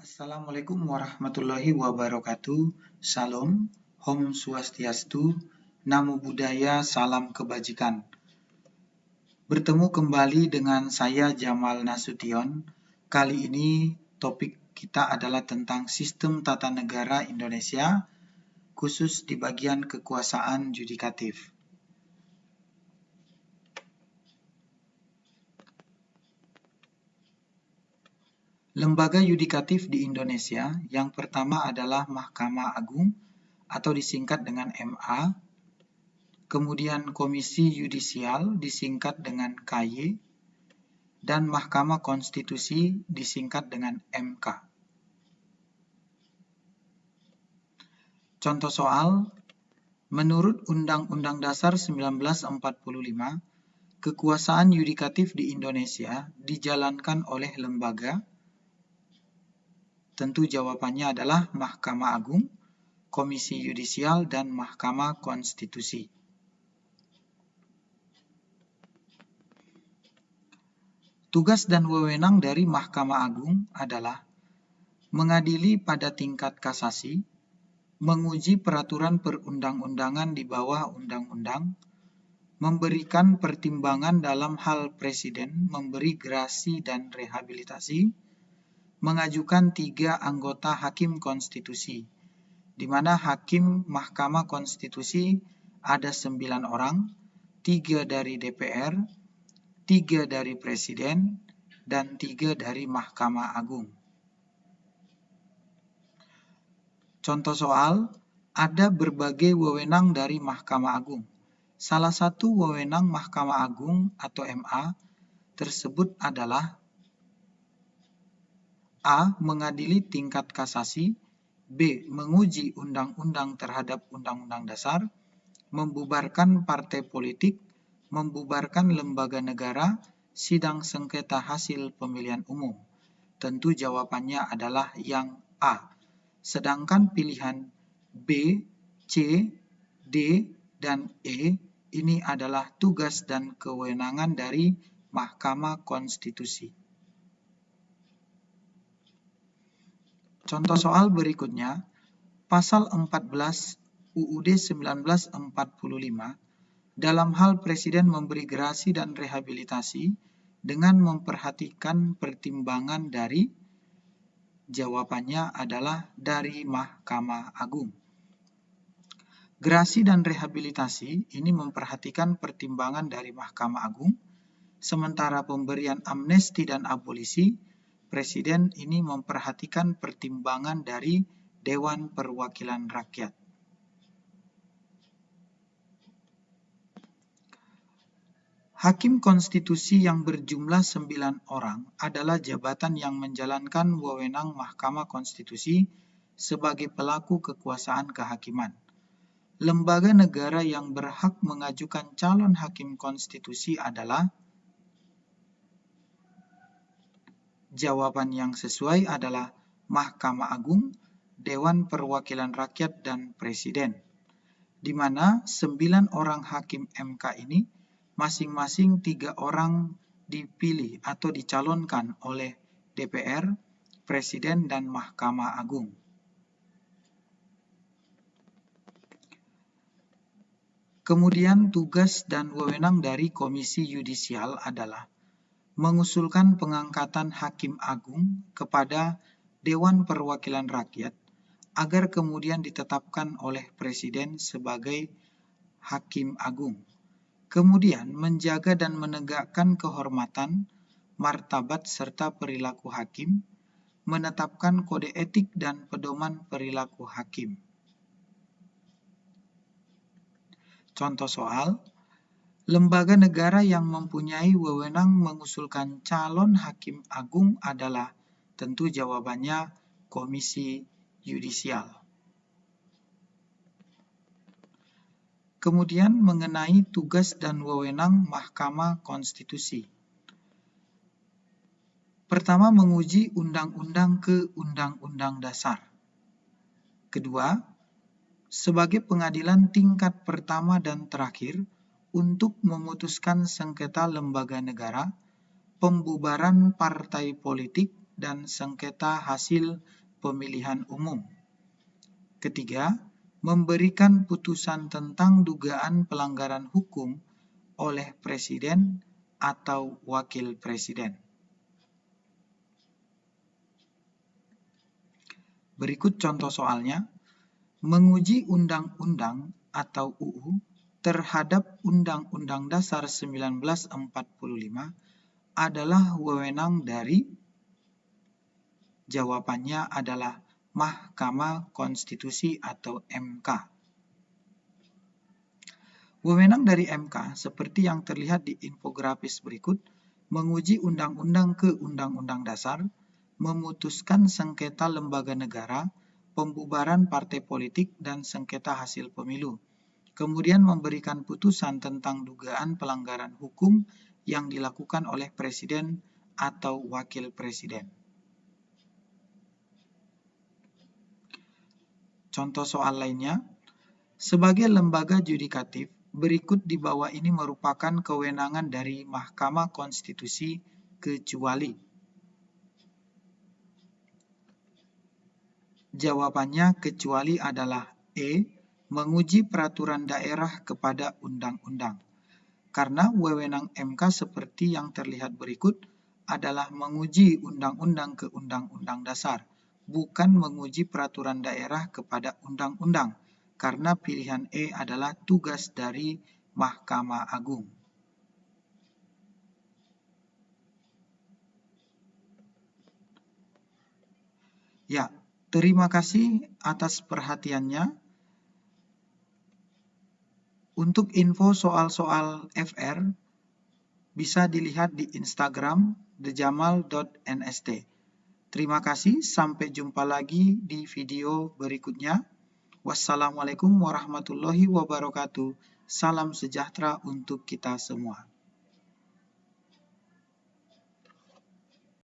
Assalamualaikum warahmatullahi wabarakatuh. Salam, Om Swastiastu, Namo Buddhaya, salam kebajikan. Bertemu kembali dengan saya Jamal Nasution. Kali ini topik kita adalah tentang sistem tata negara Indonesia, khusus di bagian kekuasaan yudikatif. Lembaga yudikatif di Indonesia yang pertama adalah Mahkamah Agung atau disingkat dengan MA, kemudian Komisi Yudisial disingkat dengan KY, dan Mahkamah Konstitusi disingkat dengan MK. Contoh soal, menurut Undang-Undang Dasar 1945, kekuasaan yudikatif di Indonesia dijalankan oleh lembaga. Tentu jawabannya adalah Mahkamah Agung, Komisi Yudisial, dan Mahkamah Konstitusi. Tugas dan wewenang dari Mahkamah Agung adalah mengadili pada tingkat kasasi, menguji peraturan perundang-undangan di bawah undang-undang, memberikan pertimbangan dalam hal presiden memberi grasi dan rehabilitasi, mengajukan 3 anggota hakim konstitusi, di mana hakim Mahkamah Konstitusi ada 9 orang, 3 dari DPR, 3 dari Presiden, dan 3 dari Mahkamah Agung. Contoh soal, ada berbagai wewenang dari Mahkamah Agung. Salah satu wewenang Mahkamah Agung atau MA tersebut adalah A. Mengadili tingkat kasasi, B. Menguji undang-undang terhadap undang-undang dasar, membubarkan partai politik, membubarkan lembaga negara, sidang sengketa hasil pemilihan umum. Tentu jawabannya adalah yang A. Sedangkan pilihan B, C, D, dan E ini adalah tugas dan kewenangan dari Mahkamah Konstitusi. Contoh soal berikutnya, pasal 14 UUD 1945 dalam hal Presiden memberi grasi dan rehabilitasi dengan memperhatikan pertimbangan dari, jawabannya adalah dari Mahkamah Agung. Grasi dan rehabilitasi ini memperhatikan pertimbangan dari Mahkamah Agung, sementara pemberian amnesti dan abolisi, Presiden ini memperhatikan pertimbangan dari Dewan Perwakilan Rakyat. Hakim konstitusi yang berjumlah 9 orang adalah jabatan yang menjalankan wewenang Mahkamah Konstitusi sebagai pelaku kekuasaan kehakiman. Lembaga negara yang berhak mengajukan calon hakim konstitusi adalah, jawaban yang sesuai adalah Mahkamah Agung, Dewan Perwakilan Rakyat, dan Presiden, di mana 9 orang hakim MK ini masing-masing 3 orang dipilih atau dicalonkan oleh DPR, Presiden, dan Mahkamah Agung. Kemudian tugas dan wewenang dari Komisi Yudisial adalah mengusulkan pengangkatan Hakim Agung kepada Dewan Perwakilan Rakyat agar kemudian ditetapkan oleh Presiden sebagai Hakim Agung. Kemudian menjaga dan menegakkan kehormatan, martabat serta perilaku hakim, menetapkan kode etik dan pedoman perilaku hakim. Contoh soal, lembaga negara yang mempunyai wewenang mengusulkan calon hakim agung adalah, tentu jawabannya Komisi Yudisial. Kemudian mengenai tugas dan wewenang Mahkamah Konstitusi. Pertama, menguji undang-undang ke undang-undang dasar. Kedua, sebagai pengadilan tingkat pertama dan terakhir untuk memutuskan sengketa lembaga negara, pembubaran partai politik, dan sengketa hasil pemilihan umum. Ketiga, memberikan putusan tentang dugaan pelanggaran hukum oleh Presiden atau Wakil Presiden. Berikut contoh soalnya. Menguji undang-undang atau UU terhadap Undang-Undang Dasar 1945 adalah wewenang dari. Jawabannya adalah Mahkamah Konstitusi atau MK. Wewenang dari MK seperti yang terlihat di infografis berikut, menguji undang-undang ke Undang-Undang Dasar, memutuskan sengketa lembaga negara, pembubaran partai politik, dan sengketa hasil pemilu. Kemudian memberikan putusan tentang dugaan pelanggaran hukum yang dilakukan oleh Presiden atau Wakil Presiden. Contoh soal lainnya, sebagai lembaga yudikatif, berikut di bawah ini merupakan kewenangan dari Mahkamah Konstitusi kecuali. Jawabannya kecuali adalah E, menguji peraturan daerah kepada undang-undang. Karena wewenang MK seperti yang terlihat berikut adalah menguji undang-undang ke Undang-Undang Dasar, bukan menguji peraturan daerah kepada undang-undang. Karena pilihan E adalah tugas dari Mahkamah Agung. Ya, terima kasih atas perhatiannya. Untuk info soal-soal FR, bisa dilihat di Instagram thejamal.nst. Terima kasih, sampai jumpa lagi di video berikutnya. Wassalamualaikum warahmatullahi wabarakatuh. Salam sejahtera untuk kita semua.